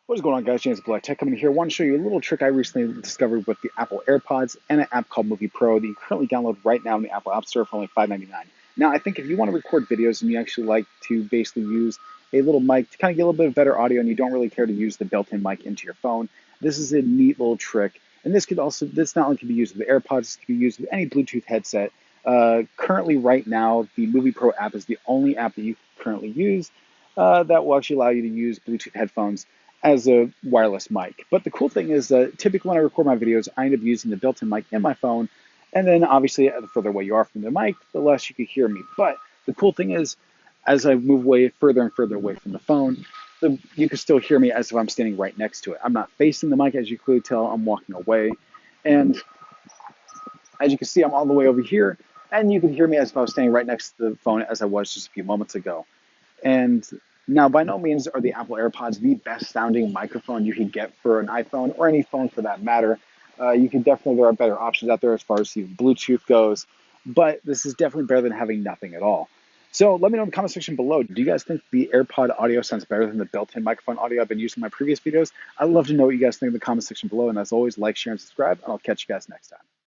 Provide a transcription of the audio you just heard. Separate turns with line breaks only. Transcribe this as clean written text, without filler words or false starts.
What is going on, guys? James Black Tech coming here. I want to show you a little trick I recently discovered with the Apple AirPods and an app called Movie Pro that you currently download right now in the Apple App Store for only $5.99. Now, I think if you want to record videos and you actually like to basically use a little mic to kind of get a little bit of better audio and you don't really care to use the built-in mic into your phone, this is a neat little trick. And this not only can be used with AirPods, this can be used with any Bluetooth headset. Currently, right now, the Movie Pro app is the only app that you currently use that will actually allow you to use Bluetooth headphones as a wireless mic. But the cool thing is that typically when I record my videos, I end up using the built-in mic in my phone. And then obviously, the further away you are from the mic, the less you can hear me. But the cool thing is, as I move way further and further away from the phone, you can still hear me as if I'm standing right next to it. I'm not facing the mic, as you clearly tell. I'm walking away. And as you can see, I'm all the way over here. And you can hear me as if I was standing right next to the phone as I was just a few moments ago. And now, by no means are the Apple AirPods the best sounding microphone you can get for an iPhone or any phone for that matter. There are better options out there as far as the Bluetooth goes, but this is definitely better than having nothing at all. So let me know in the comment section below. Do you guys think the AirPod audio sounds better than the built-in microphone audio I've been using in my previous videos? I'd love to know what you guys think in the comment section below. And as always, like, share, and subscribe, and I'll catch you guys next time.